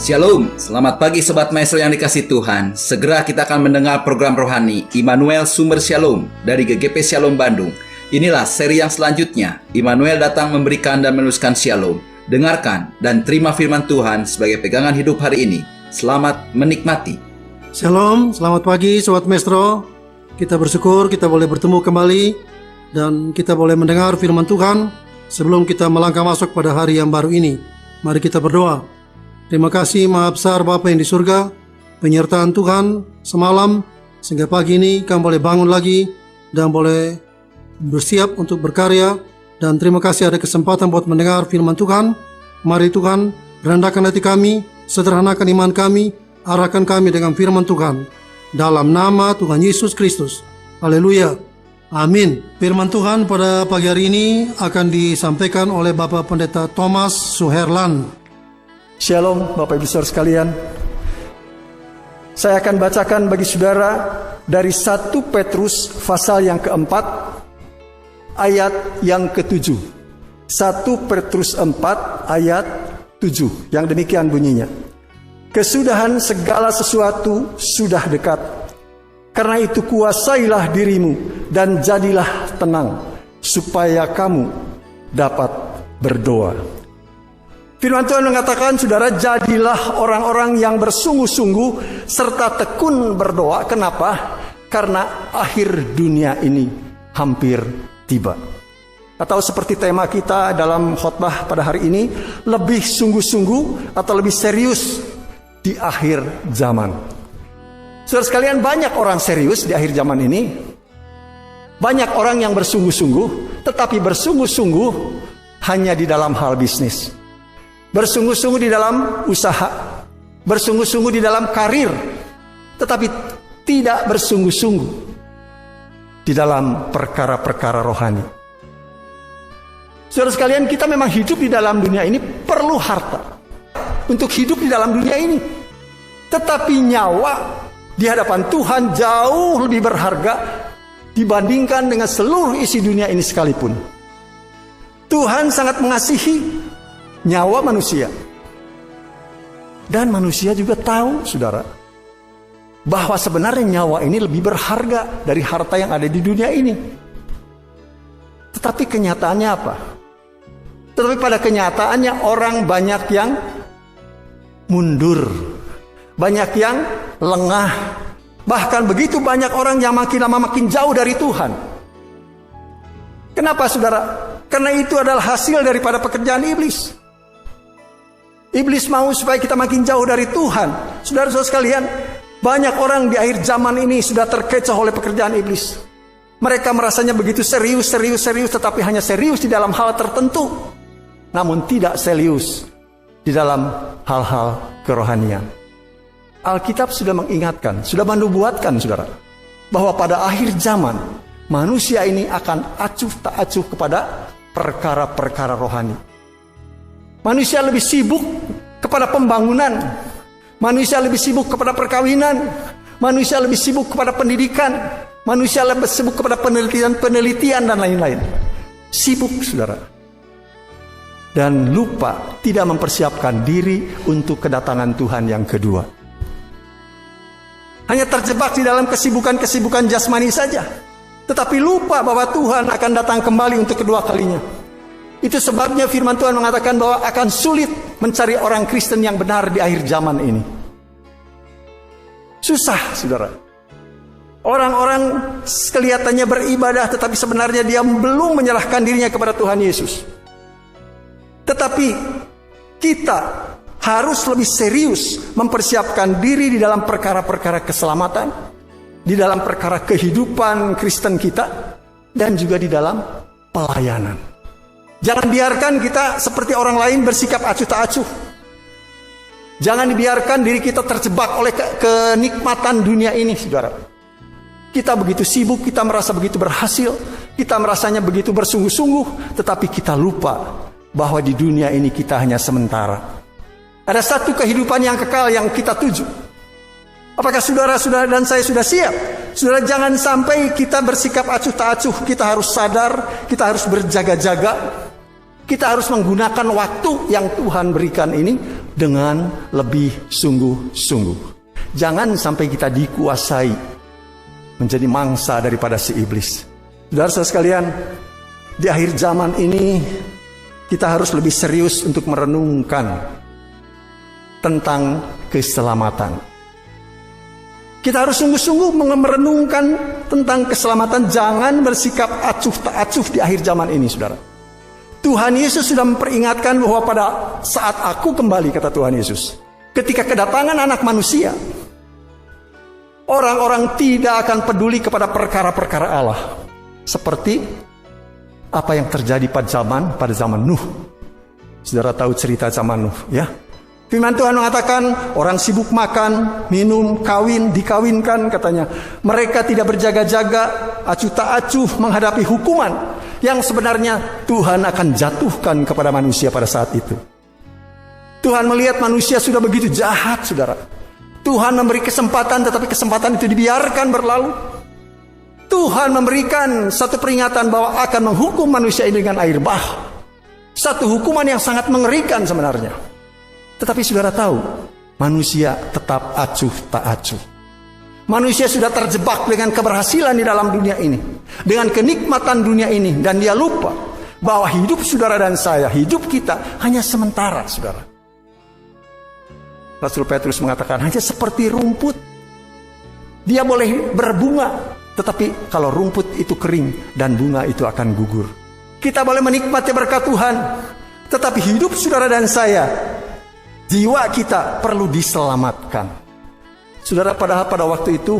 Shalom, selamat pagi Sobat Maestro yang dikasihi Tuhan. Segera kita akan mendengar program rohani Immanuel Sumber Shalom dari GGP Shalom Bandung. Inilah seri yang selanjutnya. Immanuel datang memberikan dan meneruskan Shalom. Dengarkan dan terima firman Tuhan sebagai pegangan hidup hari ini. Selamat menikmati. Shalom, selamat pagi Sobat Maestro. Kita bersyukur kita boleh bertemu kembali dan kita boleh mendengar firman Tuhan sebelum kita melangkah masuk pada hari yang baru ini. Mari kita berdoa. Terima kasih Maha Besar Bapa yang di surga, penyertaan Tuhan semalam sehingga pagi ini kami boleh bangun lagi dan boleh bersiap untuk berkarya. Dan terima kasih ada kesempatan buat mendengar firman Tuhan. Mari Tuhan rendahkan hati kami, sederhanakan iman kami, arahkan kami dengan firman Tuhan dalam nama Tuhan Yesus Kristus. Haleluya, amin. Firman Tuhan pada pagi hari ini akan disampaikan oleh Bapak Pendeta Thomas Suherlan. Shalom Bapak Ibu Saudara sekalian. Saya akan bacakan bagi saudara dari 1 Petrus pasal yang keempat ayat yang ke-7. 1 Petrus 4 ayat 7 yang demikian bunyinya. Kesudahan segala sesuatu sudah dekat. Karena itu kuasailah dirimu dan jadilah tenang supaya kamu dapat berdoa. Firman Tuhan mengatakan, saudara, jadilah orang-orang yang bersungguh-sungguh serta tekun berdoa. Kenapa? Karena akhir dunia ini hampir tiba. Atau seperti tema kita dalam khotbah pada hari ini, lebih sungguh-sungguh atau lebih serius di akhir zaman. Saudara sekalian, banyak orang serius di akhir zaman ini. Banyak orang yang bersungguh-sungguh, tetapi bersungguh-sungguh hanya di dalam hal bisnis. Bersungguh-sungguh di dalam usaha, bersungguh-sungguh di dalam karir, tetapi tidak bersungguh-sungguh di dalam perkara-perkara rohani. Saudara sekalian, kita memang hidup di dalam dunia ini perlu harta untuk hidup di dalam dunia ini. Tetapi nyawa di hadapan Tuhan jauh lebih berharga dibandingkan dengan seluruh isi dunia ini sekalipun. Tuhan sangat mengasihi nyawa manusia. Dan manusia juga tahu, saudara, bahwa sebenarnya nyawa ini lebih berharga dari harta yang ada di dunia ini. Tetapi kenyataannya apa? Tetapi pada kenyataannya orang banyak yang mundur, banyak yang lengah. Bahkan begitu banyak orang yang makin lama makin jauh dari Tuhan. Kenapa, saudara? Karena itu adalah hasil daripada pekerjaan iblis. Iblis mau supaya kita makin jauh dari Tuhan. Saudara-saudara sekalian, banyak orang di akhir zaman ini sudah terkecoh oleh pekerjaan iblis. Mereka merasanya begitu serius, tetapi hanya serius di dalam hal tertentu, namun tidak serius di dalam hal-hal kerohanian. Alkitab sudah mengingatkan, sudah menubuatkan, saudara, bahwa pada akhir zaman manusia ini akan acuh tak acuh kepada perkara-perkara rohani. Manusia lebih sibuk kepada pembangunan, manusia lebih sibuk kepada perkawinan, manusia lebih sibuk kepada pendidikan, manusia lebih sibuk kepada penelitian dan lain-lain. Sibuk, saudara. Dan lupa tidak mempersiapkan diri untuk kedatangan Tuhan yang kedua. Hanya terjebak di dalam kesibukan-kesibukan jasmani saja, tetapi lupa bahwa Tuhan akan datang kembali untuk kedua kalinya. Itu sebabnya firman Tuhan mengatakan bahwa akan sulit mencari orang Kristen yang benar di akhir zaman ini. Susah, saudara. Orang-orang kelihatannya beribadah, tetapi sebenarnya dia belum menyerahkan dirinya kepada Tuhan Yesus. Tetapi kita harus lebih serius mempersiapkan diri di dalam perkara-perkara keselamatan, di dalam perkara kehidupan Kristen kita, dan juga di dalam pelayanan. Jangan biarkan kita seperti orang lain bersikap acuh tak acuh. Jangan dibiarkan diri kita terjebak oleh kenikmatan dunia ini, saudara. Kita begitu sibuk, kita merasa begitu berhasil, kita merasanya begitu bersungguh-sungguh, tetapi kita lupa bahwa di dunia ini kita hanya sementara. Ada satu kehidupan yang kekal yang kita tuju. Apakah saudara-saudara dan saya sudah siap? Saudara, jangan sampai kita bersikap acuh tak acuh. Kita harus sadar, kita harus berjaga-jaga. Kita harus menggunakan waktu yang Tuhan berikan ini dengan lebih sungguh-sungguh. Jangan sampai kita dikuasai menjadi mangsa daripada si iblis. Saudara-saudara sekalian, di akhir zaman ini kita harus lebih serius untuk merenungkan tentang keselamatan. Kita harus sungguh-sungguh merenungkan tentang keselamatan. Jangan bersikap acuh tak acuh di akhir zaman ini, saudara. Tuhan Yesus sudah memperingatkan bahwa pada saat aku kembali, kata Tuhan Yesus, ketika kedatangan anak manusia, orang-orang tidak akan peduli kepada perkara-perkara Allah. Seperti apa yang terjadi pada zaman Nuh. Saudara tahu cerita zaman Nuh, ya? Firman Tuhan mengatakan orang sibuk makan, minum, kawin, dikawinkan, katanya. Mereka tidak berjaga-jaga, acuh tak acuh menghadapi hukuman yang sebenarnya Tuhan akan jatuhkan kepada manusia pada saat itu. Tuhan melihat manusia sudah begitu jahat, saudara. Tuhan memberi kesempatan, tetapi kesempatan itu dibiarkan berlalu. Tuhan memberikan satu peringatan bahwa akan menghukum manusia ini dengan air bah. Satu hukuman yang sangat mengerikan sebenarnya. Tetapi saudara tahu, manusia tetap acuh tak acuh. Manusia sudah terjebak dengan keberhasilan di dalam dunia ini, dengan kenikmatan dunia ini, dan dia lupa bahwa hidup saudara dan saya, hidup kita hanya sementara, saudara. Rasul Petrus mengatakan hanya seperti rumput. Dia boleh berbunga, tetapi kalau rumput itu kering dan bunga itu akan gugur. Kita boleh menikmati berkat Tuhan, tetapi hidup saudara dan saya, jiwa kita perlu diselamatkan. Saudara, padahal pada waktu itu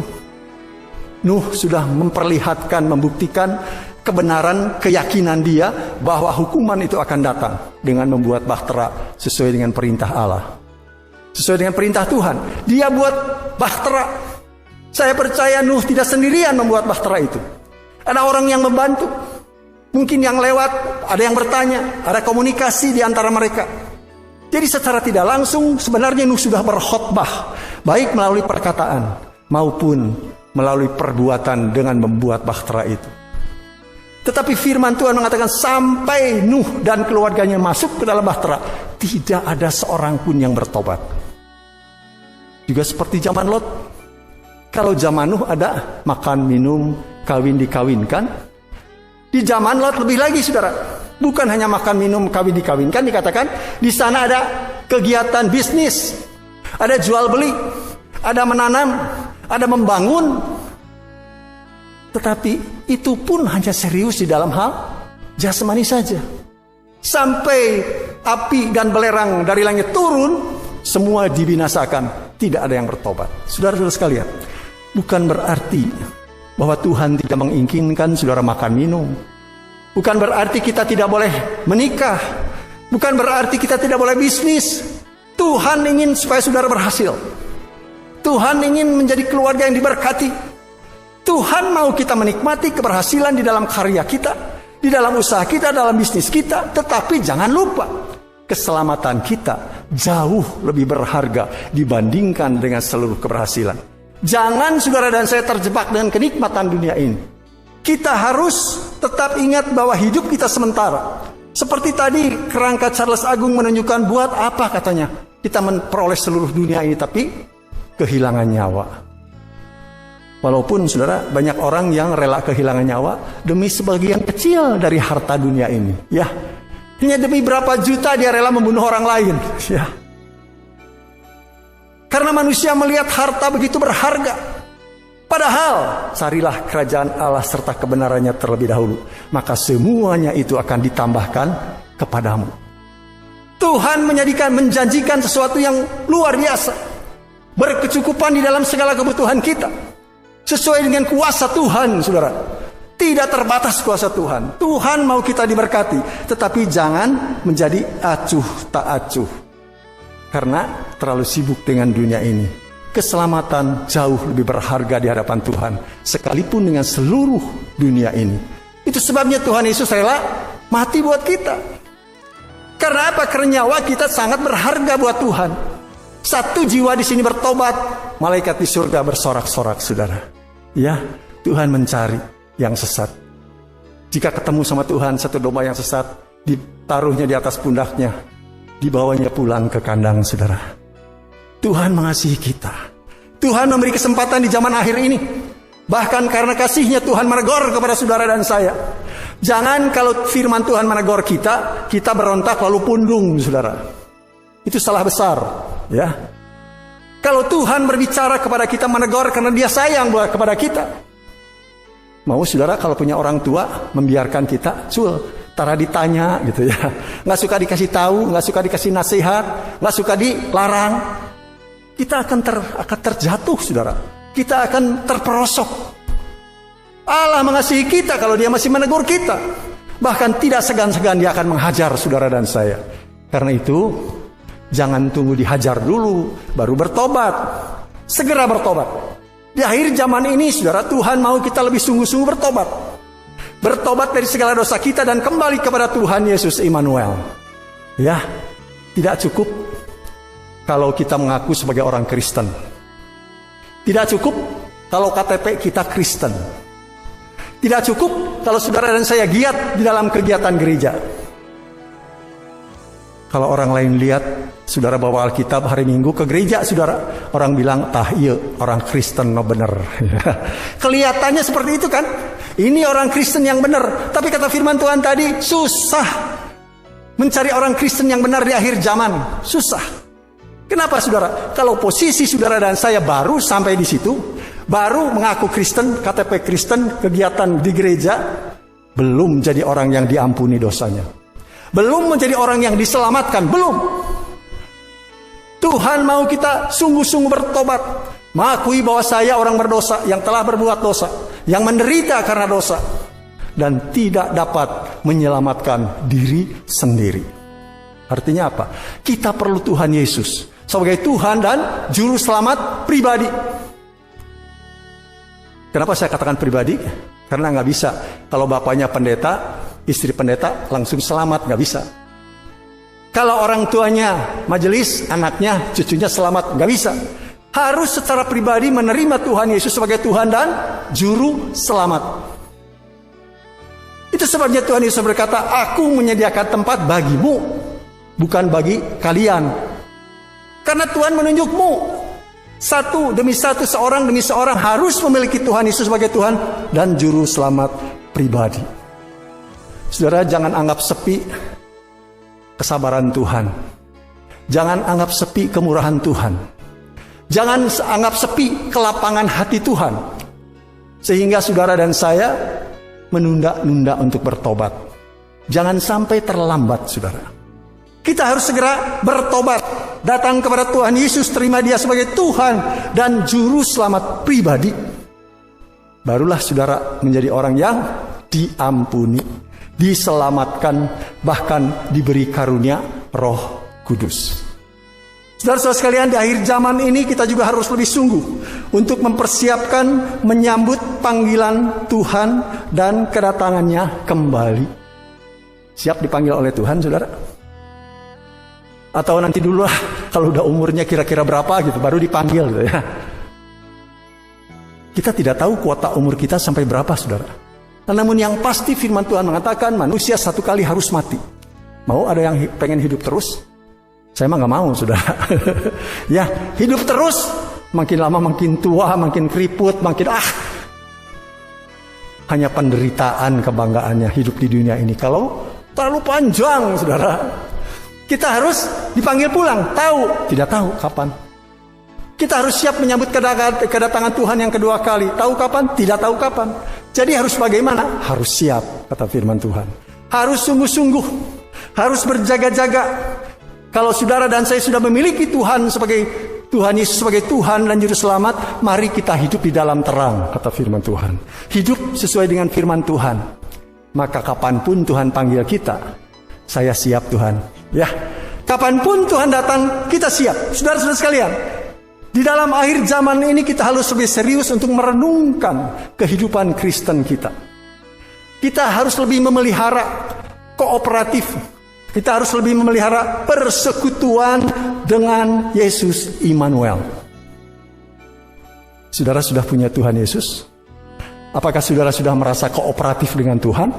Nuh sudah memperlihatkan, membuktikan kebenaran keyakinan dia bahwa hukuman itu akan datang dengan membuat bahtera sesuai dengan perintah Allah, sesuai dengan perintah Tuhan. Dia buat bahtera. Saya percaya Nuh tidak sendirian membuat bahtera itu. Ada orang yang membantu. Mungkin yang lewat, ada yang bertanya, ada komunikasi di antara mereka. Jadi secara tidak langsung sebenarnya Nuh sudah berkhotbah, baik melalui perkataan maupun melalui perbuatan dengan membuat bahtera itu. Tetapi firman Tuhan mengatakan sampai Nuh dan keluarganya masuk ke dalam bahtera, tidak ada seorang pun yang bertobat. Juga seperti zaman Lot. Kalau zaman Nuh ada makan, minum, kawin, dikawinkan. Di zaman Lot lebih lagi, saudara. Bukan hanya makan, minum, kawin, dikawinkan. Dikatakan di sana ada kegiatan bisnis, ada jual beli, ada menanam, ada membangun. Tetapi itu pun hanya serius di dalam hal jasmani saja. Sampai api dan belerang dari langit turun, semua dibinasakan. Tidak ada yang bertobat. Saudara-saudara sekalian, bukan berarti bahwa Tuhan tidak menginginkan saudara makan minum. Bukan berarti kita tidak boleh menikah. Bukan berarti kita tidak boleh bisnis. Tuhan ingin supaya saudara berhasil. Tuhan ingin menjadi keluarga yang diberkati. Tuhan mau kita menikmati keberhasilan di dalam karya kita, di dalam usaha kita, dalam bisnis kita. Tetapi jangan lupa, keselamatan kita jauh lebih berharga dibandingkan dengan seluruh keberhasilan. Jangan saudara dan saya terjebak dengan kenikmatan dunia ini. Kita harus tetap ingat bahwa hidup kita sementara. Seperti tadi kerangka Charles Agung menunjukkan, buat apa katanya kita memperoleh seluruh dunia ini tapi kehilangan nyawa. Walaupun saudara, banyak orang yang rela kehilangan nyawa demi sebagian kecil dari harta dunia ini. Ya, hanya demi berapa juta dia rela membunuh orang lain. Ya. Karena manusia melihat harta begitu berharga. Padahal carilah kerajaan Allah serta kebenarannya terlebih dahulu, maka semuanya itu akan ditambahkan kepadamu. Tuhan menjanjikan sesuatu yang luar biasa, berkecukupan di dalam segala kebutuhan kita, sesuai dengan kuasa Tuhan, saudara. Tidak terbatas kuasa Tuhan. Tuhan mau kita diberkati, tetapi jangan menjadi acuh tak acuh. Karena terlalu sibuk dengan dunia ini. Keselamatan jauh lebih berharga di hadapan Tuhan, sekalipun dengan seluruh dunia ini. Itu sebabnya Tuhan Yesus rela mati buat kita. Karena apa? Karena nyawa kita sangat berharga buat Tuhan. Satu jiwa di sini bertobat, malaikat di surga bersorak-sorak, saudara. Ya, Tuhan mencari yang sesat. Jika ketemu sama Tuhan, satu domba yang sesat, ditaruhnya di atas pundaknya. dibawanya pulang ke kandang, saudara. Tuhan mengasihi kita. Tuhan memberi kesempatan di zaman akhir ini. Bahkan karena kasihnya Tuhan menegur kepada saudara dan saya. Jangan kalau firman Tuhan menegur kita berontak lalu pundung, saudara. Itu salah besar, ya. Kalau Tuhan berbicara kepada kita, menegur karena Dia sayang kepada kita. Mau saudara kalau punya orang tua membiarkan kita, tara ditanya gitu ya. Nggak suka dikasih tahu, nggak suka dikasih nasihat, nggak suka dilarang. Kita akan terjatuh, saudara. Kita akan terperosok. Allah mengasihi kita kalau Dia masih menegur kita. Bahkan tidak segan-segan Dia akan menghajar saudara dan saya. Karena itu, jangan tunggu dihajar dulu, baru bertobat. Segera bertobat. Di akhir zaman ini, saudara, Tuhan mau kita lebih sungguh-sungguh bertobat. Bertobat dari segala dosa kita dan kembali kepada Tuhan Yesus Immanuel. Ya, tidak cukup kalau kita mengaku sebagai orang Kristen. Tidak cukup kalau KTP kita Kristen. Tidak cukup kalau saudara dan saya giat di dalam kegiatan gereja. Kalau orang lain lihat saudara bawa Alkitab hari Minggu ke gereja, saudara, orang bilang, iya orang Kristen no bener. Kelihatannya seperti itu kan? Ini orang Kristen yang benar. Tapi kata firman Tuhan tadi, susah mencari orang Kristen yang benar di akhir zaman. Susah. Kenapa, saudara? Kalau posisi saudara dan saya baru sampai di situ, baru mengaku Kristen, KTP Kristen, kegiatan di gereja, belum jadi orang yang diampuni dosanya. Belum menjadi orang yang diselamatkan, belum. Tuhan mau kita sungguh-sungguh bertobat, mengakui bahwa saya orang berdosa yang telah berbuat dosa, yang menderita karena dosa, dan tidak dapat menyelamatkan diri sendiri. Artinya apa? Kita perlu Tuhan Yesus sebagai Tuhan dan Juru Selamat pribadi. Kenapa saya katakan pribadi? Karena nggak bisa kalau bapaknya pendeta, istri pendeta langsung selamat, nggak bisa. Kalau orang tuanya majelis, anaknya, cucunya selamat, nggak bisa. Harus secara pribadi menerima Tuhan Yesus sebagai Tuhan dan Juru Selamat. Itu sebabnya Tuhan Yesus berkata, aku menyediakan tempat bagimu, bukan bagi kalian. Karena Tuhan menunjukmu, satu demi satu, seorang demi seorang harus memiliki Tuhan Yesus sebagai Tuhan dan Juru Selamat pribadi. Saudara, jangan anggap sepi kesabaran Tuhan. Jangan anggap sepi kemurahan Tuhan. Jangan anggap sepi kelapangan hati Tuhan. Sehingga saudara dan saya menunda-nunda untuk bertobat. Jangan sampai terlambat, saudara. Kita harus segera bertobat. Datang kepada Tuhan Yesus, terima Dia sebagai Tuhan dan Juru Selamat pribadi. Barulah saudara menjadi orang yang diampuni, diselamatkan, bahkan diberi karunia Roh Kudus. Saudara-saudara sekalian, di akhir zaman ini kita juga harus lebih sungguh untuk mempersiapkan menyambut panggilan Tuhan dan kedatangannya kembali. Siap dipanggil oleh Tuhan, saudara? Atau nanti dulu lah, kalau udah umurnya kira-kira berapa gitu, baru dipanggil gitu ya. Kita tidak tahu kuota umur kita sampai berapa, saudara. Namun yang pasti firman Tuhan mengatakan manusia satu kali harus mati. Mau ada yang pengen hidup terus? Saya mah gak mau, saudara. Ya, hidup terus, makin lama makin tua, makin keriput, makin hanya penderitaan kebanggaannya hidup di dunia ini. Kalau terlalu panjang, saudara, kita harus dipanggil pulang. Tidak tahu kapan. Kita harus siap menyambut kedatangan Tuhan yang kedua kali. Tahu kapan? Tidak tahu kapan. Jadi harus bagaimana? Harus siap, kata firman Tuhan. Harus sungguh-sungguh, harus berjaga-jaga. Kalau saudara dan saya sudah memiliki Tuhan sebagai Tuhan Yesus sebagai Tuhan dan Juru Selamat, mari kita hidup di dalam terang, kata firman Tuhan. Hidup sesuai dengan firman Tuhan. Maka kapanpun Tuhan panggil kita, saya siap Tuhan. Ya, kapanpun Tuhan datang, kita siap. Saudara-saudara sekalian, di dalam akhir zaman ini kita harus lebih serius untuk merenungkan kehidupan Kristen kita. Kita harus lebih memelihara kooperatif. Kita harus lebih memelihara persekutuan dengan Yesus Immanuel. Saudara sudah punya Tuhan Yesus? Apakah saudara sudah merasa kooperatif dengan Tuhan?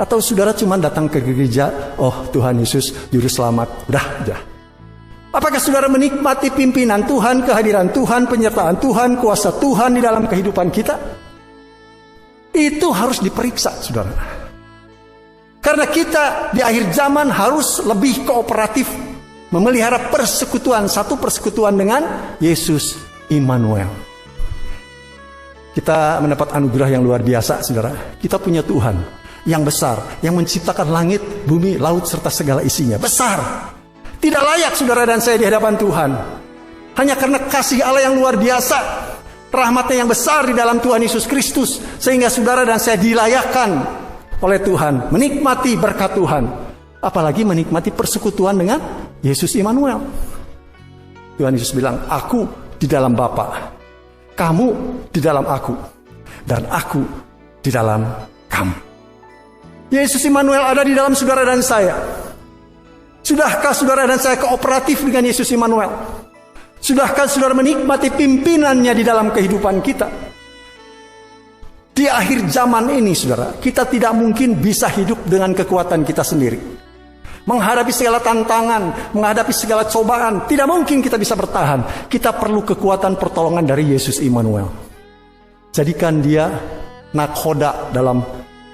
Atau saudara cuma datang ke gereja, oh Tuhan Yesus Juru Selamat, udah. Apakah saudara menikmati pimpinan Tuhan, kehadiran Tuhan, penyertaan Tuhan, kuasa Tuhan di dalam kehidupan kita? Itu harus diperiksa, saudara. Karena kita di akhir zaman harus lebih kooperatif, memelihara persekutuan, satu persekutuan dengan Yesus Immanuel. Kita mendapat anugerah yang luar biasa, saudara. Kita punya Tuhan yang besar, yang menciptakan langit, bumi, laut, serta segala isinya. Besar. Tidak layak saudara dan saya di hadapan Tuhan. Hanya karena kasih Allah yang luar biasa, rahmatnya yang besar di dalam Tuhan Yesus Kristus, sehingga saudara dan saya dilayakkan oleh Tuhan, menikmati berkat Tuhan. Apalagi menikmati persekutuan dengan Yesus Immanuel. Tuhan Yesus bilang, aku di dalam Bapa, kamu di dalam aku, dan aku di dalam kamu. Yesus Immanuel ada di dalam saudara dan saya. Sudahkah saudara dan saya kooperatif dengan Yesus Immanuel? Sudahkah saudara menikmati pimpinannya di dalam kehidupan kita? Di akhir zaman ini, saudara, kita tidak mungkin bisa hidup dengan kekuatan kita sendiri. Menghadapi segala tantangan, menghadapi segala cobaan, tidak mungkin kita bisa bertahan. Kita perlu kekuatan pertolongan dari Yesus Immanuel. Jadikan dia nakhoda dalam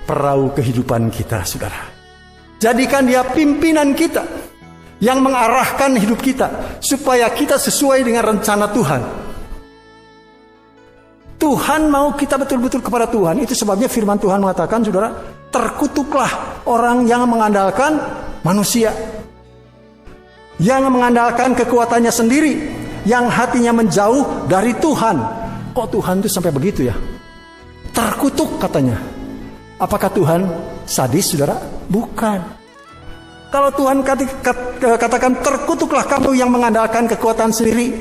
perahu kehidupan kita, saudara. Jadikan dia pimpinan kita yang mengarahkan hidup kita supaya kita sesuai dengan rencana Tuhan. Tuhan mau kita betul-betul kepada Tuhan. Itu sebabnya firman Tuhan mengatakan, saudara, terkutuklah orang yang mengandalkan manusia, yang mengandalkan kekuatannya sendiri, yang hatinya menjauh dari Tuhan. Kok Tuhan itu sampai begitu ya? Terkutuk katanya. Apakah Tuhan sadis, saudara? Bukan. Kalau Tuhan katakan terkutuklah kamu yang mengandalkan kekuatan sendiri,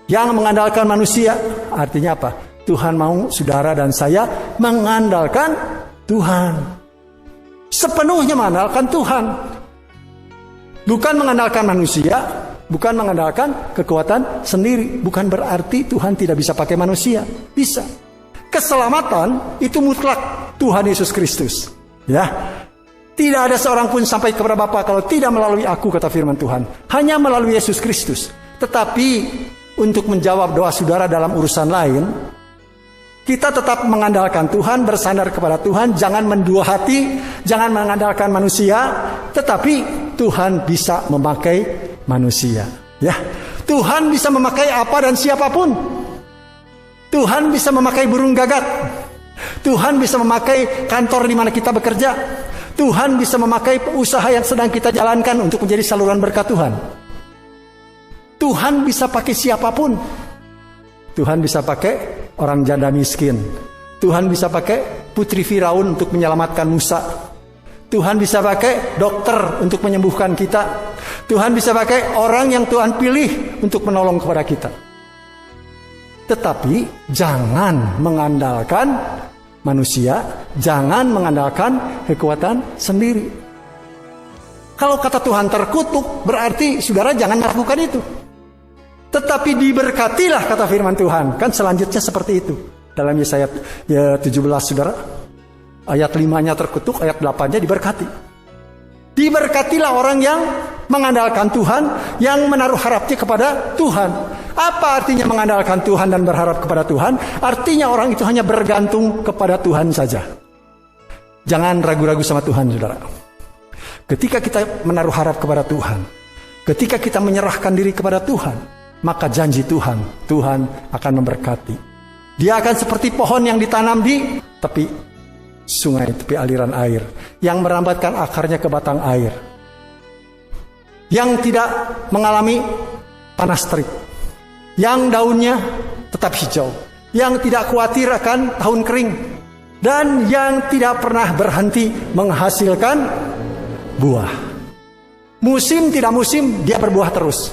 yang mengandalkan manusia, artinya apa? Tuhan mau saudara dan saya mengandalkan Tuhan. Sepenuhnya mengandalkan Tuhan. Bukan mengandalkan manusia, bukan mengandalkan kekuatan sendiri. Bukan berarti Tuhan tidak bisa pakai manusia. Bisa. Keselamatan itu mutlak Tuhan Yesus Kristus. Ya. Tidak ada seorang pun sampai kepada Bapa kalau tidak melalui aku, kata firman Tuhan. Hanya melalui Yesus Kristus. Tetapi untuk menjawab doa saudara dalam urusan lain, kita tetap mengandalkan Tuhan, bersandar kepada Tuhan, jangan mendua hati, jangan mengandalkan manusia, tetapi Tuhan bisa memakai manusia. Ya, Tuhan bisa memakai apa dan siapapun. Tuhan bisa memakai burung gagak. Tuhan bisa memakai kantor di mana kita bekerja. Tuhan bisa memakai usaha yang sedang kita jalankan untuk menjadi saluran berkat Tuhan. Tuhan bisa pakai siapapun. Tuhan bisa pakai orang janda miskin. Tuhan bisa pakai putri Firaun untuk menyelamatkan Musa. Tuhan bisa pakai dokter untuk menyembuhkan kita. Tuhan bisa pakai orang yang Tuhan pilih untuk menolong kepada kita. Tetapi jangan mengandalkan manusia, jangan mengandalkan kekuatan sendiri. Kalau kata Tuhan terkutuk, berarti saudara jangan melakukan itu. Tetapi diberkatilah, kata firman Tuhan. Kan selanjutnya seperti itu. Dalam Yesaya 17, saudara. Ayat 5-nya terkutuk, ayat 8-nya diberkati. Diberkatilah orang yang mengandalkan Tuhan, yang menaruh harapnya kepada Tuhan. Apa artinya mengandalkan Tuhan dan berharap kepada Tuhan? Artinya orang itu hanya bergantung kepada Tuhan saja. Jangan ragu-ragu sama Tuhan, saudara. Ketika kita menaruh harap kepada Tuhan, ketika kita menyerahkan diri kepada Tuhan, maka janji Tuhan, Tuhan akan memberkati. Dia akan seperti pohon yang ditanam di tepi sungai, tepi aliran air, yang merambatkan akarnya ke batang air, yang tidak mengalami panas terik, yang daunnya tetap hijau, yang tidak khawatir akan tahun kering, dan yang tidak pernah berhenti menghasilkan buah. Musim tidak musim, dia berbuah terus.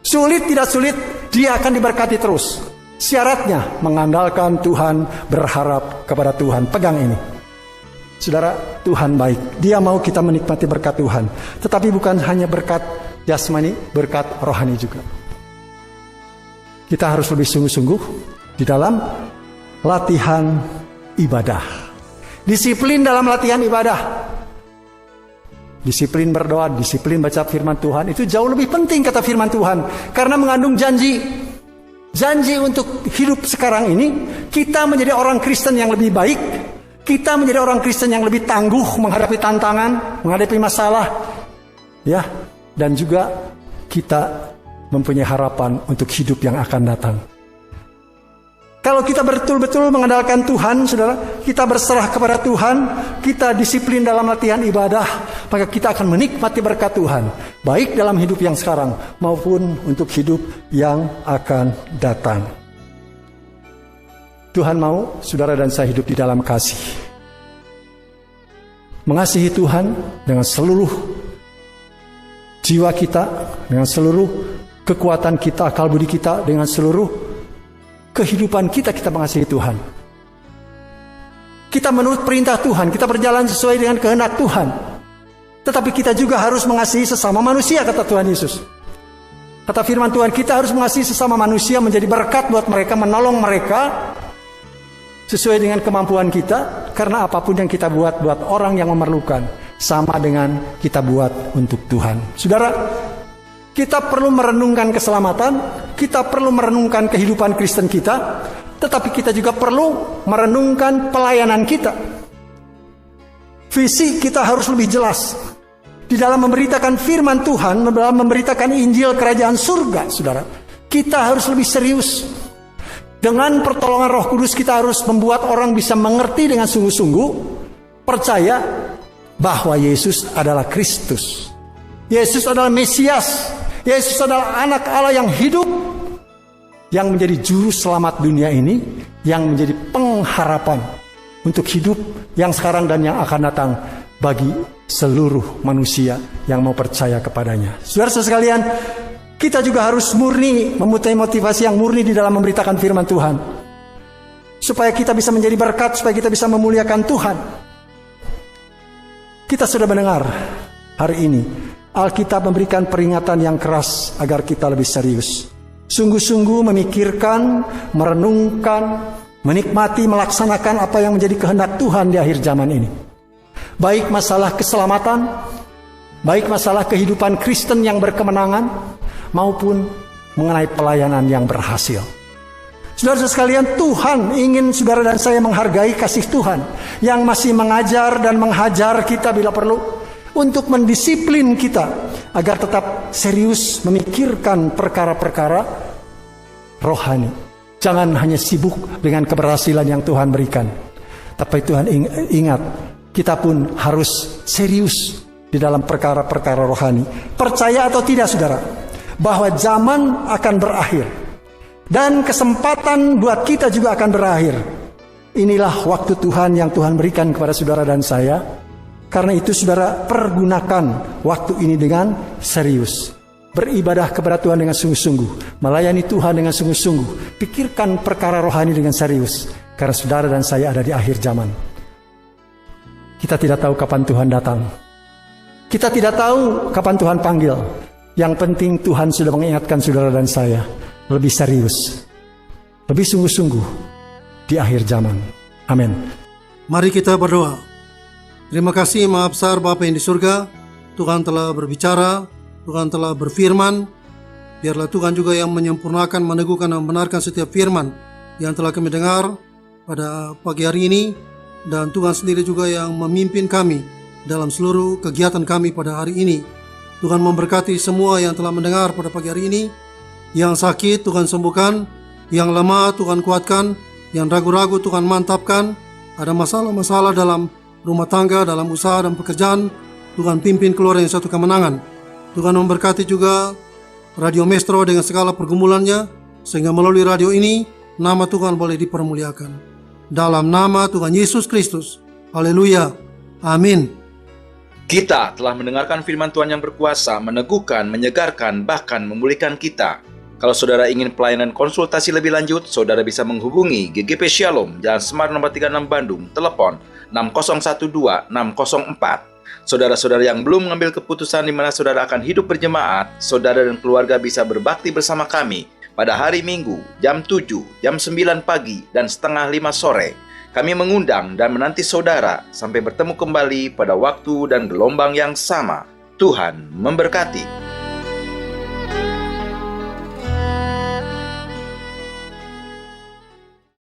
Sulit tidak sulit, dia akan diberkati terus. Syaratnya mengandalkan Tuhan, berharap kepada Tuhan. Pegang ini, saudara. Tuhan baik, dia mau kita menikmati berkat Tuhan. Tetapi bukan hanya berkat jasmani, berkat rohani juga. Kita harus lebih sungguh-sungguh di dalam latihan ibadah. Disiplin dalam latihan ibadah. Disiplin berdoa, disiplin baca firman Tuhan. Itu jauh lebih penting kata firman Tuhan. Karena mengandung janji. Janji untuk hidup sekarang ini. Kita menjadi orang Kristen yang lebih baik. Kita menjadi orang Kristen yang lebih tangguh menghadapi tantangan, menghadapi masalah. Ya, dan juga kita mempunyai harapan untuk hidup yang akan datang. Kalau kita betul-betul mengandalkan Tuhan, saudara, kita berserah kepada Tuhan, kita disiplin dalam latihan ibadah, maka kita akan menikmati berkat Tuhan, baik dalam hidup yang sekarang maupun untuk hidup yang akan datang. Tuhan mau saudara dan saya hidup di dalam kasih. Mengasihi Tuhan dengan seluruh jiwa kita, dengan seluruh kekuatan kita, akal budi kita, dengan seluruh kehidupan kita mengasihi Tuhan. Kita menurut perintah Tuhan, kita berjalan sesuai dengan kehendak Tuhan. Tetapi kita juga harus mengasihi sesama manusia, kata Tuhan Yesus. Kata firman Tuhan, kita harus mengasihi sesama manusia, menjadi berkat buat mereka, menolong mereka sesuai dengan kemampuan kita. Karena apapun yang kita buat orang yang memerlukan, sama dengan kita buat untuk Tuhan. Saudara, kita perlu merenungkan keselamatan, kita perlu merenungkan kehidupan Kristen kita, tetapi kita juga perlu merenungkan pelayanan kita. Visi kita harus lebih jelas di dalam memberitakan firman Tuhan, dalam memberitakan Injil Kerajaan Surga, saudara. Kita harus lebih serius. Dengan pertolongan Roh Kudus kita harus membuat orang bisa mengerti dengan sungguh-sungguh, percaya bahwa Yesus adalah Kristus. Yesus adalah Mesias. Yesus adalah anak Allah yang hidup, yang menjadi juru selamat dunia ini, yang menjadi pengharapan untuk hidup yang sekarang dan yang akan datang bagi seluruh manusia yang mau percaya kepadanya. Saudara-saudara sekalian, kita juga harus murni, mempunyai motivasi yang murni di dalam memberitakan firman Tuhan, supaya kita bisa menjadi berkat, supaya kita bisa memuliakan Tuhan. Kita sudah mendengar hari ini Alkitab memberikan peringatan yang keras agar kita lebih serius. Sungguh-sungguh memikirkan, merenungkan, menikmati, melaksanakan apa yang menjadi kehendak Tuhan di akhir zaman ini. Baik masalah keselamatan, baik masalah kehidupan Kristen yang berkemenangan, maupun mengenai pelayanan yang berhasil. Saudara-saudara sekalian, Tuhan ingin saudara dan saya menghargai kasih Tuhan yang masih mengajar dan menghajar kita bila perlu, untuk mendisiplin kita agar tetap serius memikirkan perkara-perkara rohani. Jangan hanya sibuk dengan keberhasilan yang Tuhan berikan, tapi Tuhan ingat, kita pun harus serius di dalam perkara-perkara rohani. Percaya atau tidak, saudara, bahwa zaman akan berakhir dan kesempatan buat kita juga akan berakhir. Inilah waktu Tuhan yang Tuhan berikan kepada saudara dan saya. Karena itu saudara, pergunakan waktu ini dengan serius. Beribadah kepada Tuhan dengan sungguh-sungguh. Melayani Tuhan dengan sungguh-sungguh. Pikirkan perkara rohani dengan serius. Karena saudara dan saya ada di akhir zaman. Kita tidak tahu kapan Tuhan datang. Kita tidak tahu kapan Tuhan panggil. Yang penting Tuhan sudah mengingatkan saudara dan saya lebih serius, lebih sungguh-sungguh di akhir zaman. Amin. Mari kita berdoa. Terima kasih Maha Besar Bapa yang di surga. Tuhan telah berbicara, Tuhan telah berfirman. Biarlah Tuhan juga yang menyempurnakan, meneguhkan dan membenarkan setiap firman yang telah kami dengar pada pagi hari ini. Dan Tuhan sendiri juga yang memimpin kami dalam seluruh kegiatan kami pada hari ini. Tuhan memberkati semua yang telah mendengar pada pagi hari ini. Yang sakit Tuhan sembuhkan, yang lemah Tuhan kuatkan, yang ragu-ragu Tuhan mantapkan. Ada masalah-masalah dalam rumah tangga, dalam usaha dan pekerjaan, Tuhan pimpin keluar yang satu kemenangan. Tuhan memberkati juga Radio Maestro dengan segala pergumulannya, sehingga melalui radio ini nama Tuhan boleh dipermuliakan. Dalam nama Tuhan Yesus Kristus. Haleluya. Amin. Kita telah mendengarkan firman Tuhan yang berkuasa, meneguhkan, menyegarkan, bahkan memulihkan kita. Kalau saudara ingin pelayanan konsultasi lebih lanjut, saudara bisa menghubungi GGP Shalom, Jalan Semar nomor 36 Bandung, telepon 6012-604. Saudara-saudara yang belum mengambil keputusan di mana saudara akan hidup berjemaat, saudara dan keluarga bisa berbakti bersama kami pada hari Minggu, jam 7, jam 9 pagi, dan setengah 5 sore. Kami mengundang dan menanti saudara sampai bertemu kembali pada waktu dan gelombang yang sama. Tuhan memberkati.